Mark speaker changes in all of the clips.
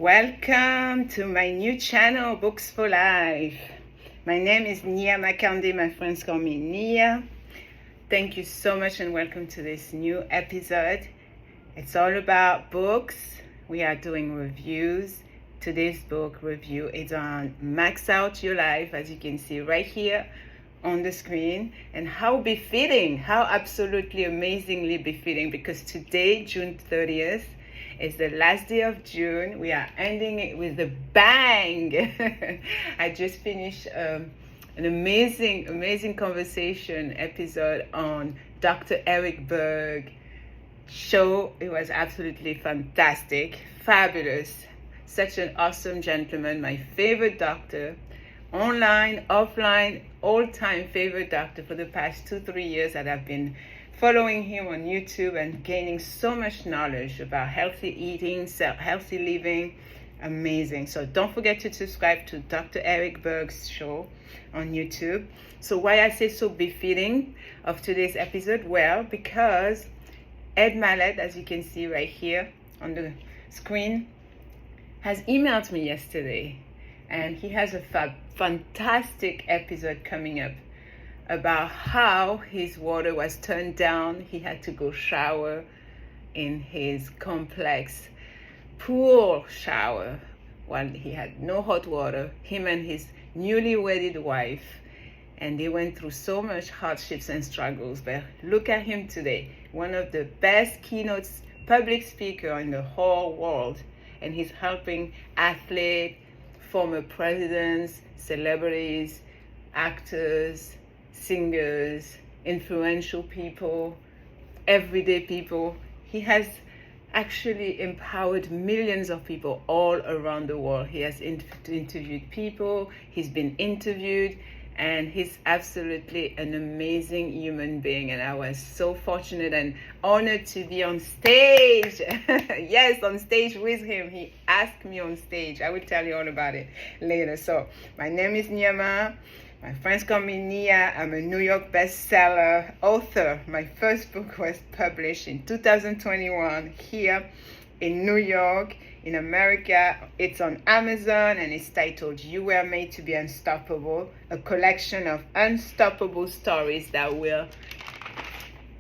Speaker 1: Welcome to my new channel, Books for Life. My name is Nia Makande. My friends call me Nia. Thank you so much and welcome to this new episode. It's all about books. We are doing reviews. Today's book review is on Max Out Your Life, as you can see right here on the screen. And how befitting, how absolutely amazingly befitting, because today, June 30th, is the last day of June. We are ending it with a bang. I just finished an amazing conversation episode on Dr. Eric Berg show. It was absolutely fantastic, fabulous. Such an awesome gentleman, my favorite doctor, online, offline, all-time favorite doctor for the past 2-3 years that I've been following him on YouTube and gaining so much knowledge about healthy eating, healthy living. Amazing. So don't forget to subscribe to Dr. Eric Berg's show on YouTube. So why I say so befitting of today's episode? Well, because Ed MYLETT, as you can see right here on the screen, has emailed me yesterday, and he has a fantastic episode coming up about how his water was turned down. He had to go shower in his complex pool shower while he had no hot water, him and his newly wedded wife, and they went through so much hardships and struggles. But look at him today, one of the best keynote public speaker in the whole world, and he's helping athletes, former presidents, celebrities, actors, singers, influential people, everyday people. He has actually empowered millions of people all around the world. He has interviewed people, he's been interviewed, and he's absolutely an amazing human being. And I was so fortunate and honored to be on stage. Yes, on stage with him. He asked me on stage. I will tell you all about it later. So my name is Niama. My friends call me Nia. I'm a New York bestseller author. My first book was published in 2021 here in New York, in America. It's on Amazon and it's titled You Were Made to Be Unstoppable, a collection of unstoppable stories that will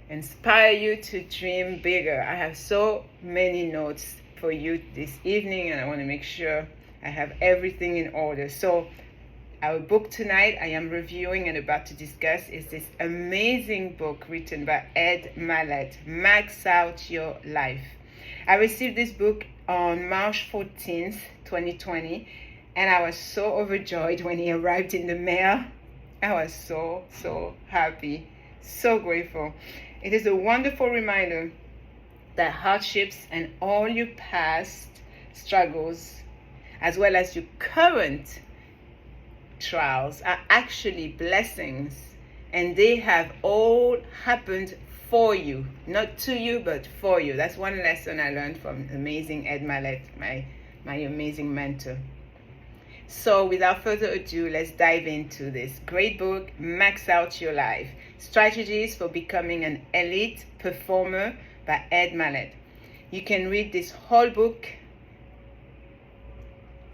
Speaker 1: inspire you to dream bigger. I have so many notes for you this evening, and I want to make sure I have everything in order. So our book tonight I am reviewing and about to discuss is this amazing book written by Ed MYLETT, Max Out Your Life. I received this book on March 14th, 2020, and I was so overjoyed when he arrived in the mail. I was so happy, so grateful. It is a wonderful reminder that hardships and all your past struggles, as well as your current trials, are actually blessings, and they have all happened for you, not to you, but for you. That's one lesson I learned from amazing Ed MYLETT, my amazing mentor. So without further ado, let's dive into this great book, Max Out Your Life, Strategies for Becoming an Elite Performer by Ed MYLETT. You can read this whole book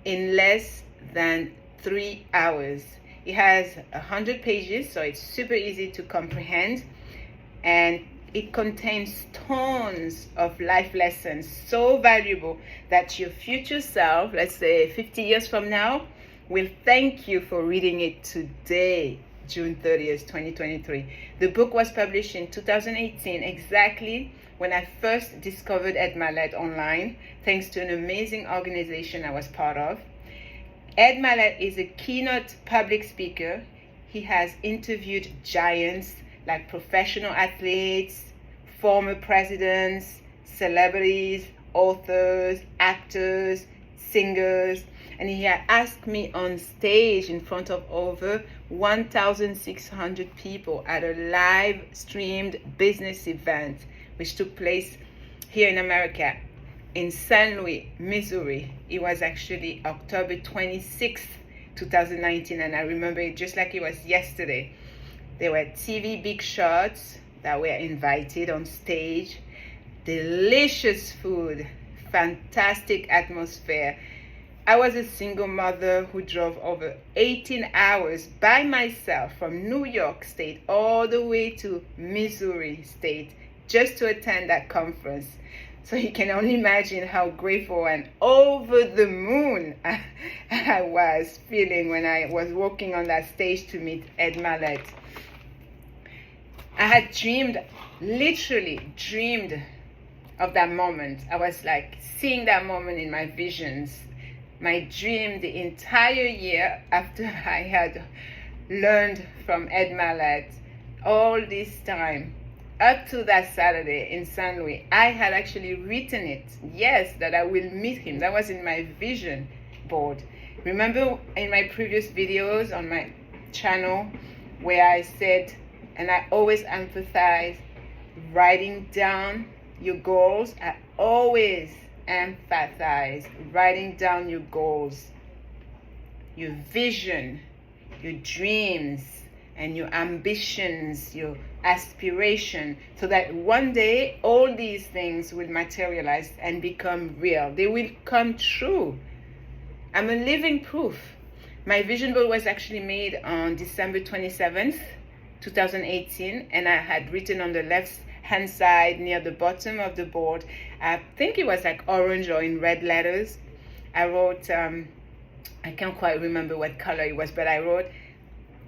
Speaker 1: in less than 3 hours. It has 100 pages, so it's super easy to comprehend, and it contains tons of life lessons, so valuable that your future self, let's say 50 years from now, will thank you for reading it today, June 30th, 2023. The book was published in 2018, exactly when I first discovered Ed MYLETT online, thanks to an amazing organization I was part of. Ed MYLETT is a keynote public speaker. He has interviewed giants like professional athletes, former presidents, celebrities, authors, actors, singers, and he had asked me on stage in front of over 1,600 people at a live streamed business event which took place here in America, in St. Louis, Missouri. It was actually October 26th, 2019, and I remember it just like it was yesterday. There were TV big shots that were invited on stage, delicious food, fantastic atmosphere, I was a single mother who drove over 18 hours by myself from New York State all the way to Missouri State just to attend that conference. So you can only imagine how grateful and over the moon I was feeling when I was walking on that stage to meet MYLETT. I had literally dreamed of that moment. I was like seeing that moment in my visions, my dream the entire year after I had learned from MYLETT all this time. Up to that Saturday in St. Louis, I had actually written it, yes, that I will meet him. That was in my vision board. Remember in my previous videos on my channel where I said, and I always emphasize, writing down your goals. I always emphasize writing down your goals, your vision, your dreams, and your ambitions, your aspiration, so that one day all these things will materialize and become real. They will come true. I'm a living proof. My vision board was actually made on December 27th, 2018, and I had written on the left hand side near the bottom of the board, I think it was like orange or in red letters, I wrote, I can't quite remember what color it was, but I wrote,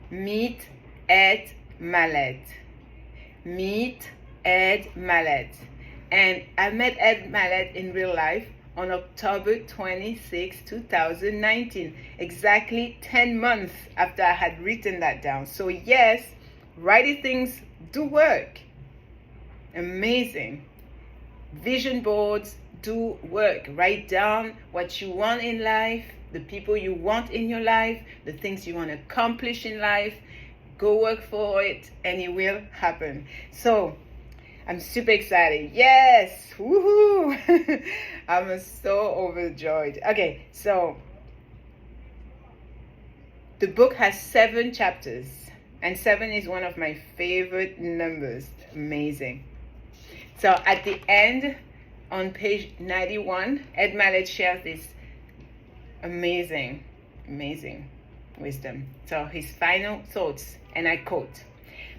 Speaker 1: meet at MYLETT. Meet at MYLETT. And I met at MYLETT in real life on October 26, 2019, exactly 10 months after I had written that down. So yes, writing things do work. Amazing. Vision boards do work. Write down what you want in life, the people you want in your life, the things you want to accomplish in life. Go work for it and it will happen. So I'm super excited. Yes, woohoo! I'm so overjoyed. Okay, so the book has 7 chapters, and 7 is one of my favorite numbers. Amazing. So at the end, on page 91, MYLETT shares this amazing wisdom. So his final thoughts, and I quote,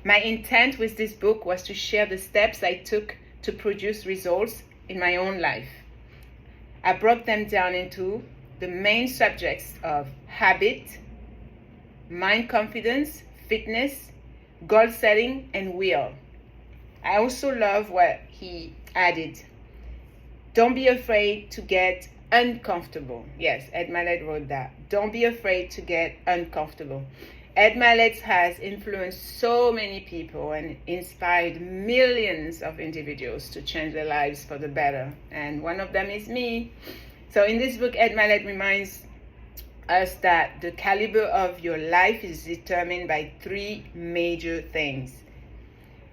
Speaker 1: "My intent with this book was to share the steps I took to produce results in my own life. I broke them down into the main subjects of habit, mind confidence, fitness, goal setting, and will." I also love what he added. Don't be afraid to get uncomfortable. Yes, MYLETT wrote that. Don't be afraid to get uncomfortable. MYLETT has influenced so many people and inspired millions of individuals to change their lives for the better. And one of them is me. So in this book, MYLETT reminds us that the caliber of your life is determined by 3 major things.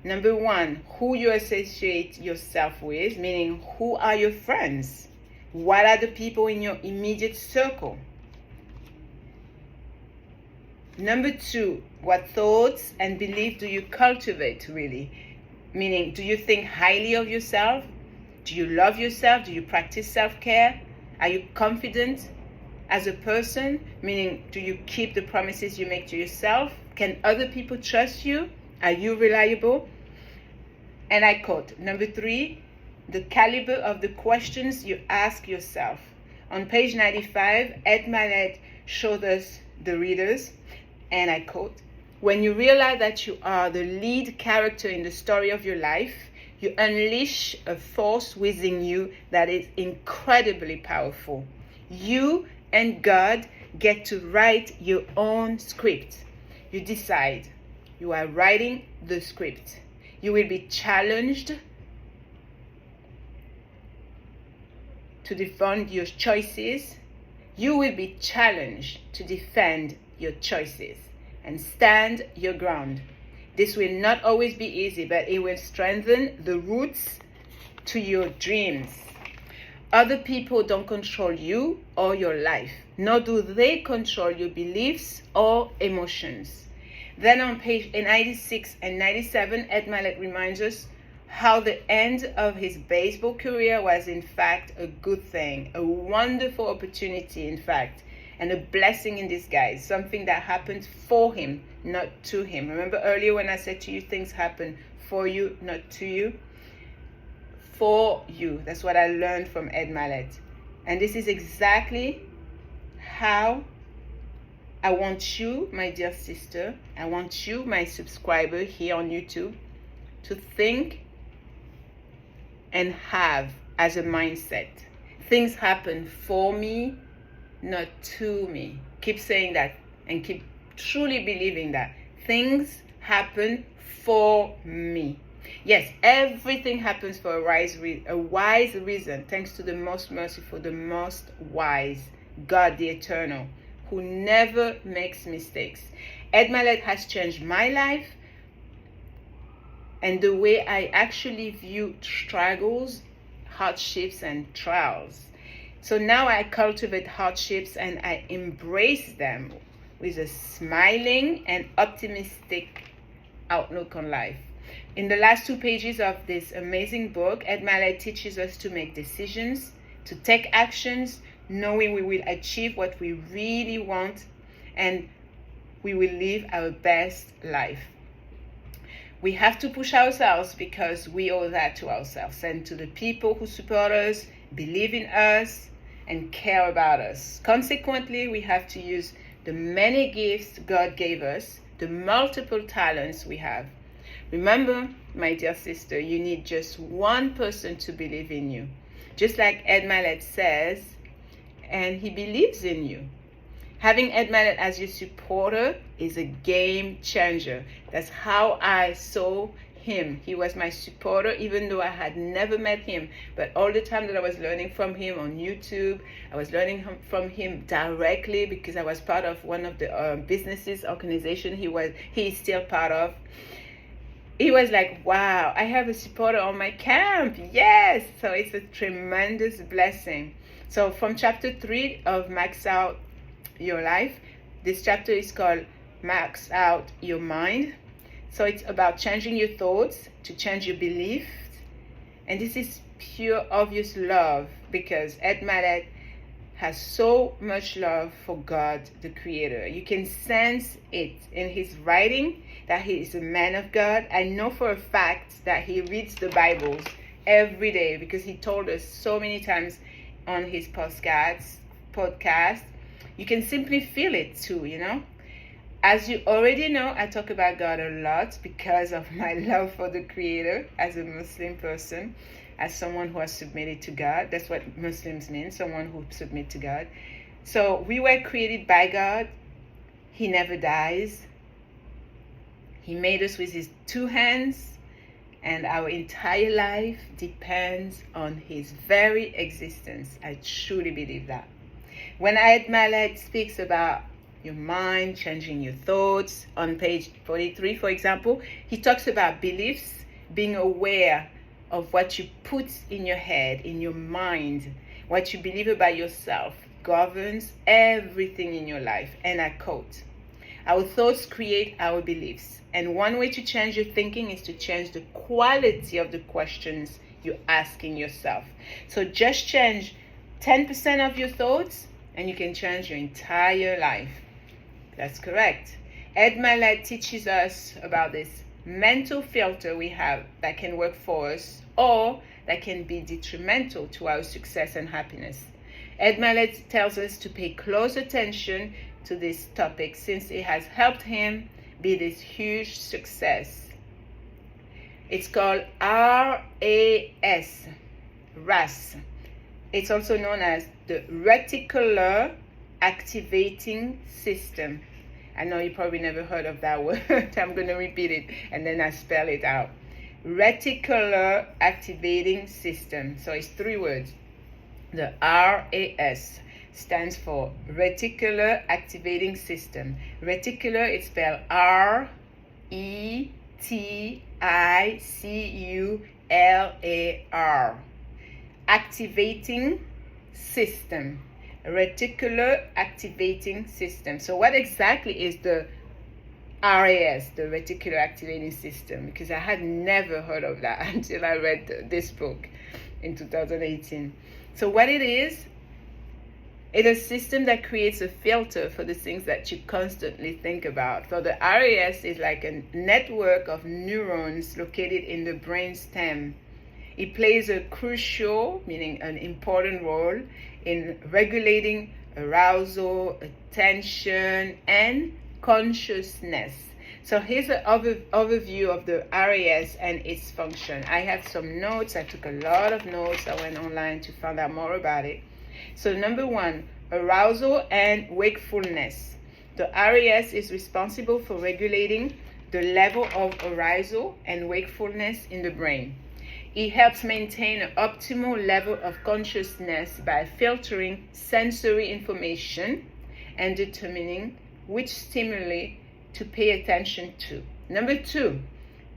Speaker 1: Number 1, who you associate yourself with, meaning who are your friends? What are the people in your immediate circle? Number 2, what thoughts and beliefs do you cultivate really? Meaning, do you think highly of yourself? Do you love yourself? Do you practice self-care? Are you confident as a person? Meaning, do you keep the promises you make to yourself? Can other people trust you? Are you reliable? And I quote, number 3, the caliber of the questions you ask yourself. On page 95, MYLETT showed us the readers, and I quote, "When you realize that you are the lead character in the story of your life, you unleash a force within you that is incredibly powerful. You and God get to write your own script. You decide. You are writing the script. You will be challenged to defend your choices. You will be challenged to defend your choices and stand your ground. This will not always be easy, but it will strengthen the roots to your dreams. Other people don't control you or your life, nor do they control your beliefs or emotions." Then on page 96 and 97, MYLETT reminds us how the end of his baseball career was in fact a good thing, a wonderful opportunity in fact, and a blessing in disguise, something that happened for him, not to him. Remember earlier when I said to you, things happen for you, not to you? For you. That's what I learned from Ed Mylett. And this is exactly how I want you, my dear sister, I want you, my subscriber here on YouTube, to think and have as a mindset. Things happen for me, not to me. Keep saying that and keep truly believing that. Things happen for me. Yes, everything happens for a wise reason, thanks to the most merciful, the most wise, God the Eternal, who never makes mistakes. Ed Mylett has changed my life and the way I actually view struggles, hardships, and trials. So now I cultivate hardships and I embrace them with a smiling and optimistic outlook on life. In the last 2 pages of this amazing book, Ed Mylett teaches us to make decisions, to take actions, knowing we will achieve what we really want and we will live our best life. We have to push ourselves because we owe that to ourselves and to the people who support us, believe in us, and care about us. Consequently, we have to use the many gifts God gave us, the multiple talents we have. Remember, my dear sister, you need just one person to believe in you. Just like Ed Mylett says, and he believes in you. Having Ed Mylett as your supporter is a game changer. That's how I saw him. He was my supporter, even though I had never met him. But all the time that I was learning from him on YouTube, I was learning from him directly because I was part of one of the businesses organization he is still part of. He was like, wow, I have a supporter on my camp. Yes. So it's a tremendous blessing. So from chapter 3 of Max Out Your Life, this chapter is called Max Out Your Mind. So it's about changing your thoughts to change your beliefs. And this is pure obvious love because Ed Mylett has so much love for God, the Creator. You can sense it in his writing that he is a man of God. I know for a fact that he reads the Bibles every day because he told us so many times on his podcast. You can simply feel it too, you know. As you already know, I talk about God a lot because of my love for the Creator as a Muslim person, as someone who has submitted to God. That's what Muslims mean, someone who submits to God. So we were created by God. He never dies. He made us with his 2 hands, and our entire life depends on his very existence. I truly believe that. When Ed Mylett speaks about your mind, changing your thoughts, on page 43, for example, he talks about beliefs, being aware of what you put in your head, in your mind, what you believe about yourself governs everything in your life. And I quote, our thoughts create our beliefs. And one way to change your thinking is to change the quality of the questions you're asking yourself. So just change 10% of your thoughts and you can change your entire life. That's correct. Ed Mylett teaches us about this mental filter we have that can work for us or that can be detrimental to our success and happiness. Ed Mylett tells us to pay close attention to this topic since it has helped him be this huge success. It's called RAS. It's also known as the reticular activating system. I know you probably never heard of that word. I'm going to repeat it and then I spell it out. Reticular activating system. So it's 3 words. The RAS stands for reticular activating system. Reticular is spelled RETICULAR. Activating system. Reticular activating system. So what exactly is the RAS, the reticular activating system, because I had never heard of that until I read this book in 2018. So what it is, it's a system that creates a filter for the things that you constantly think about. So the RAS is like a network of neurons located in the brain stem. It plays a crucial, meaning an important role in regulating arousal, attention, and consciousness. So here's an overview of the RAS and its function. I have some notes. I took a lot of notes. I went online to find out more about it. So number 1, arousal and wakefulness. The RAS is responsible for regulating the level of arousal and wakefulness in the brain. It helps maintain an optimal level of consciousness by filtering sensory information and determining which stimuli to pay attention to. Number 2,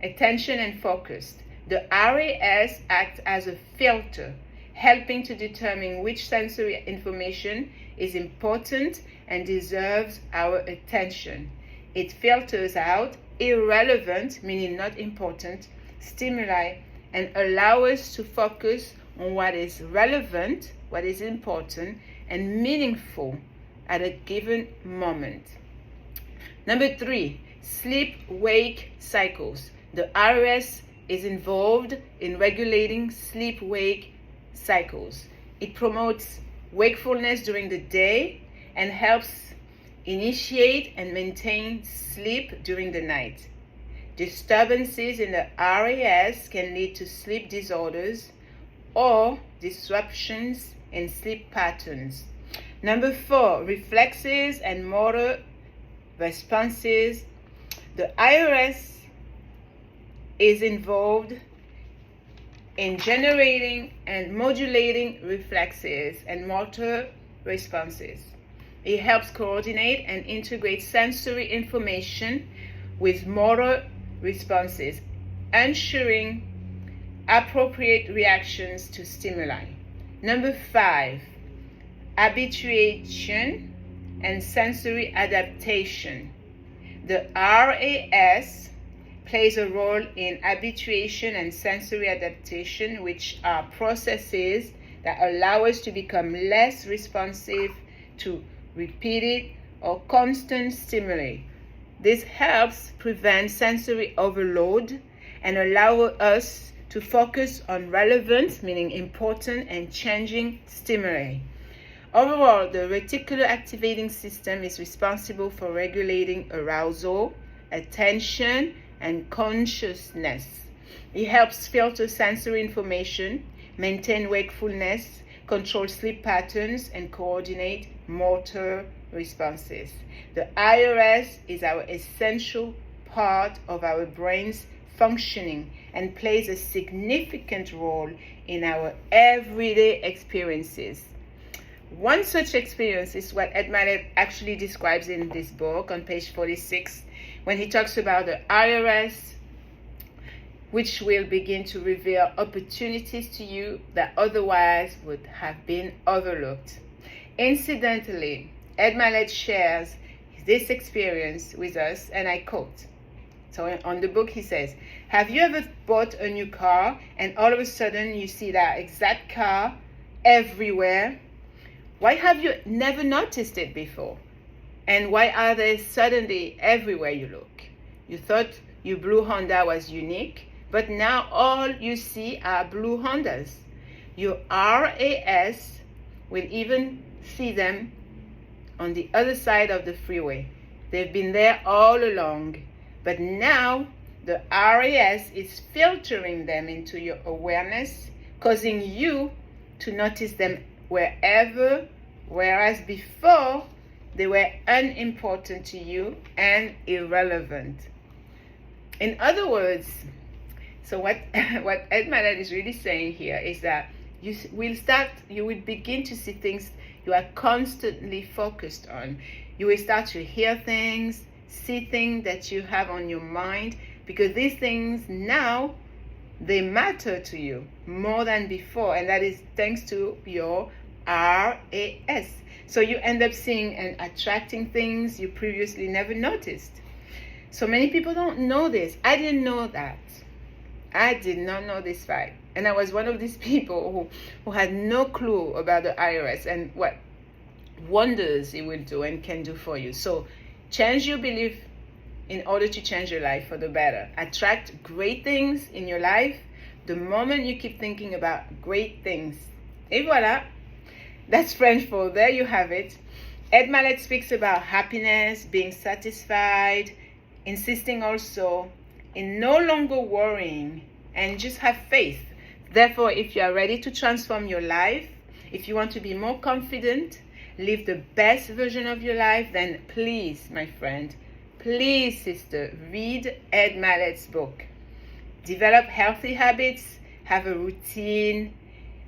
Speaker 1: attention and focus. The RAS acts as a filter, helping to determine which sensory information is important and deserves our attention. It filters out irrelevant, meaning not important, stimuli and allow us to focus on what is relevant, what is important, and meaningful at a given moment. Number 3, sleep-wake cycles. The RAS is involved in regulating sleep-wake cycles. It promotes wakefulness during the day and helps initiate and maintain sleep during the night. Disturbances in the RAS can lead to sleep disorders or disruptions in sleep patterns. Number 4, reflexes and motor responses. The RAS is involved in generating and modulating reflexes and motor responses. It helps coordinate and integrate sensory information with motor responses, ensuring appropriate reactions to stimuli. Number 5, habituation and sensory adaptation. The RAS plays a role in habituation and sensory adaptation, which are processes that allow us to become less responsive to repeated or constant stimuli. This helps prevent sensory overload and allow us to focus on relevant, meaning important and changing stimuli. Overall, the reticular activating system is responsible for regulating arousal, attention, and consciousness. It helps filter sensory information, maintain wakefulness, control sleep patterns, and coordinate motor responses. The RAS is our essential part of our brain's functioning and plays a significant role in our everyday experiences. One such experience is what MYLETT actually describes in this book on page 46, when he talks about the RAS, which will begin to reveal opportunities to you that otherwise would have been overlooked. Incidentally, MYLETT shares this experience with us, and I quote. So on the book he says, have you ever bought a new car and all of a sudden you see that exact car everywhere? Why have you never noticed it before? And why are they suddenly everywhere you look? You thought your blue Honda was unique, but now all you see are blue Hondas. Your RAS will even see them on the other side of the freeway. They've been there all along, but now the RAS is filtering them into your awareness, causing you to notice them wherever, whereas before they were unimportant to you and irrelevant. In other words, so what MYLETT is really saying here is that you will begin to see things you are constantly focused on. You will start to hear things, see things that you have on your mind, because these things now, they matter to you more than before, and that is thanks to your RAS. So you end up seeing and attracting things you previously never noticed. So many people don't know this. I didn't know that. I did not know this fact. And I was one of these people who had no clue about the IRS and what wonders it will do and can do for you. So change your belief in order to change your life for the better. Attract great things in your life the moment you keep thinking about great things. Et voila. That's French for there you have it. Ed Mylett speaks about happiness, being satisfied, insisting also in no longer worrying, and just have faith. Therefore, if you are ready to transform your life, if you want to be more confident, live the best version of your life, then please, my friend, please, sister, read Ed Mylett's book. Develop healthy habits, have a routine,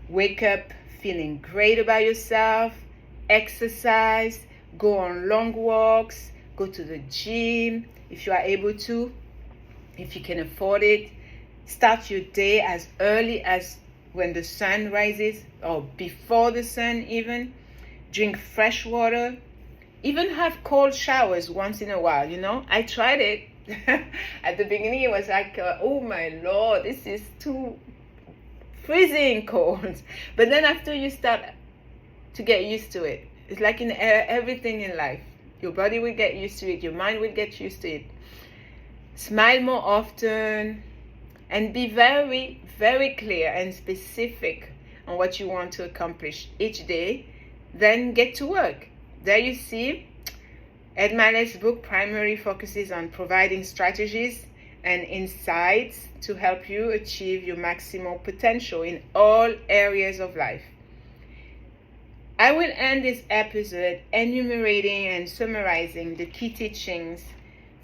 Speaker 1: wake up feeling great about yourself, exercise, go on long walks, go to the gym if you are able to, if you can afford it. Start your day as early as when the sun rises or before the sun even. Drink fresh water. Even have cold showers once in a while, you know. I tried it. At the beginning, it was like, oh my Lord, this is too freezing cold. But then after you start to get used to it, it's like in everything in life. Your body will get used to it. Your mind will get used to it. Smile more often and be very, very clear and specific on what you want to accomplish each day. Then get to work. There you see, Ed Mylett's book primarily focuses on providing strategies and insights to help you achieve your maximal potential in all areas of life. I will end this episode enumerating and summarizing the key teachings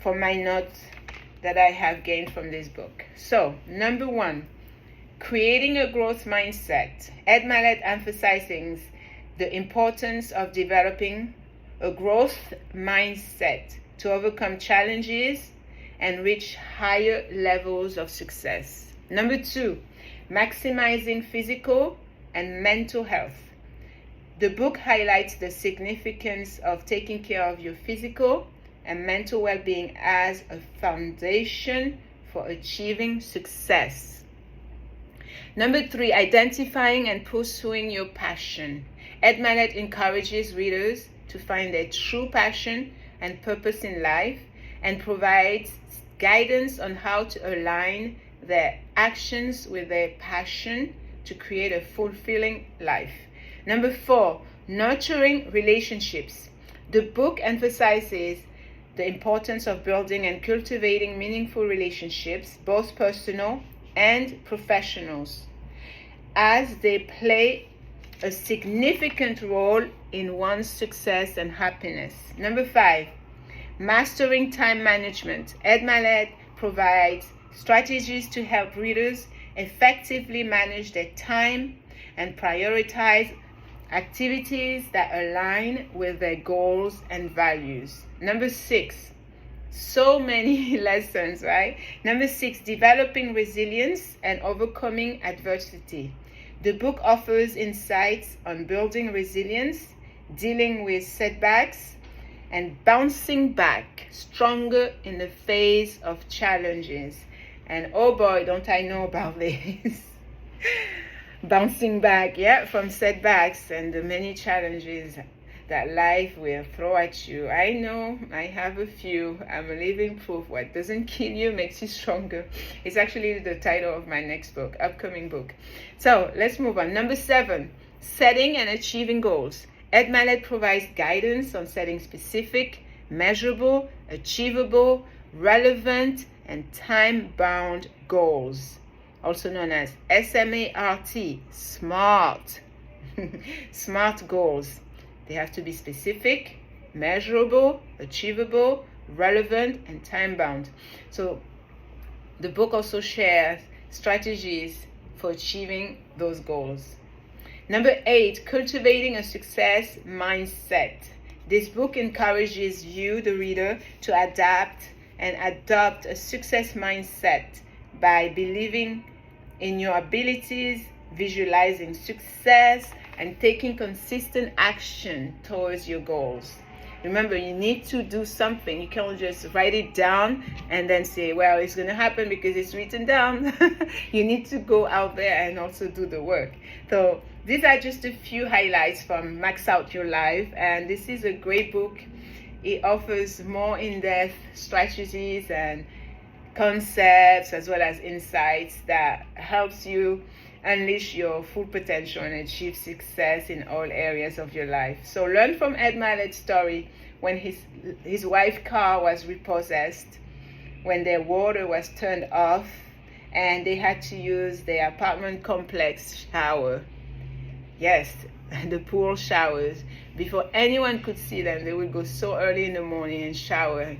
Speaker 1: from my notes that I have gained from this book. So, number 1, creating a growth mindset. Ed Mylett emphasizes the importance of developing a growth mindset to overcome challenges and reach higher levels of success. Number 2, maximizing physical and mental health. The book highlights the significance of taking care of your physical and mental well-being as a foundation for achieving success. Number 3, identifying and pursuing your passion. Ed Mylett encourages readers to find their true passion and purpose in life and provides guidance on how to align their actions with their passion to create a fulfilling life. Number 4, nurturing relationships. The book emphasizes the importance of building and cultivating meaningful relationships, both personal and professionals, as they play a significant role in one's success and happiness. Number 5, mastering time management. Ed Mylett provides strategies to help readers effectively manage their time and prioritize activities that align with their goals and values. Number 6, so many lessons, right? Number 6, developing resilience and overcoming adversity. The book offers insights on building resilience, dealing with setbacks, and bouncing back stronger in the face of challenges. And oh boy, don't I know about this. Bouncing back, from setbacks and the many challenges that life will throw at you. I know, I have a few. I'm a living proof. What doesn't kill you makes you stronger. It's actually the title of my next book, upcoming book. So let's move on. Number 7, setting and achieving goals. Ed Mylett provides guidance on setting specific, measurable, achievable, relevant, and time-bound goals, also known as SMART, SMART. SMART goals. They have to be specific, measurable, achievable, relevant, and time-bound. So the book also shares strategies for achieving those goals. Number 8, cultivating a success mindset. This book encourages you, the reader, to adapt and adopt a success mindset by believing in your abilities, visualizing success, and taking consistent action towards your goals. Remember, you need to do something. You can't just write it down and then say, well, it's going to happen because it's written down. You need to go out there and also do the work. So these are just a few highlights from Max Out Your Life. And this is a great book. It offers more in-depth strategies and concepts as well as insights that helps you unleash your full potential and achieve success in all areas of your life. So learn from Ed Mylett's story when his wife's car was repossessed, when their water was turned off, and they had to use their apartment complex shower. Yes, the pool showers. Before anyone could see them, they would go so early in the morning and shower.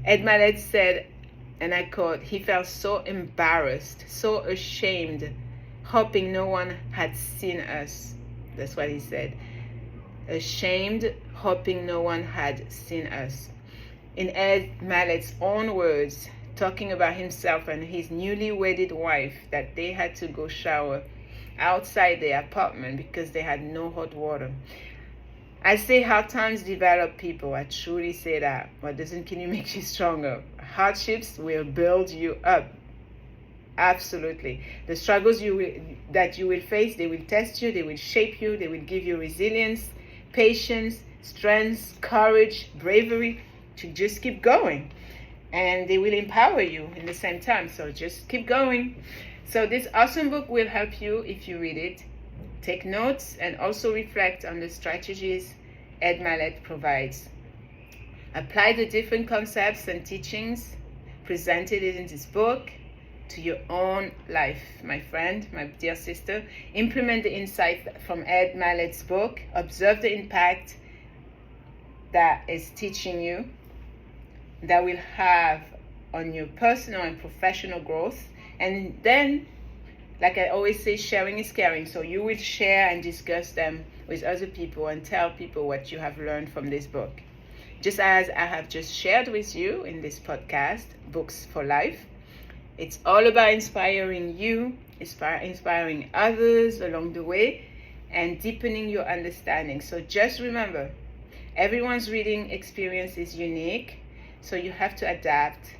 Speaker 1: Ed Mylett said, and I quote, he felt so embarrassed, so ashamed, hoping no one had seen us. That's what he said. Ashamed, hoping no one had seen us. In Ed Mylett's own words, talking about himself and his newly wedded wife, that they had to go shower outside their apartment because they had no hot water. I say hard times develop people. I truly say that. What doesn't kill you makes you stronger. Hardships will build you up. Absolutely. The struggles that you will face, they will test you, they will shape you, they will give you resilience, patience, strength, courage, bravery to just keep going. And they will empower you in the same time. So just keep going. So this awesome book will help you if you read it. Take notes and also reflect on the strategies Ed Mylett provides. Apply the different concepts and teachings presented in this book to your own life, my friend, my dear sister. Implement the insight from Ed Mylett's book. Observe the impact that is teaching you, that will have on your personal and professional growth. And then, like I always say, sharing is caring. So you will share and discuss them with other people and tell people what you have learned from this book. Just as I have just shared with you in this podcast, Books for Life. It's all about inspiring you, inspiring others along the way, and deepening your understanding. So just remember, everyone's reading experience is unique, so you have to adapt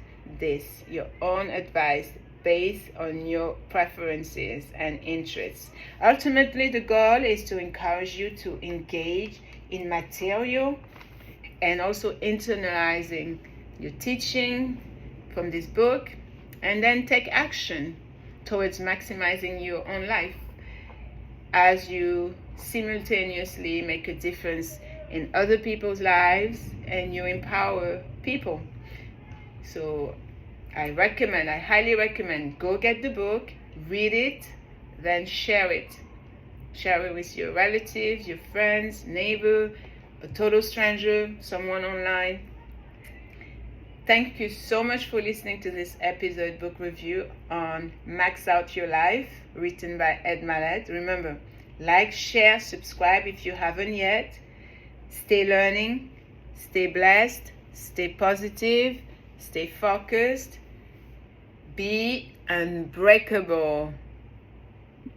Speaker 1: your own advice based on your preferences and interests. Ultimately, the goal is to encourage you to engage in material and also internalizing your teaching from this book, and then take action towards maximizing your own life as you simultaneously make a difference in other people's lives and you empower people. So I highly recommend, go get the book, read it, then share it. Share it with your relatives, your friends, neighbor, a total stranger, someone online. Thank you so much for listening to this episode book review on Max Out Your Life, written by Ed Mylett. Remember, like, share, subscribe if you haven't yet. Stay learning, stay blessed, stay positive, stay focused, be unbreakable.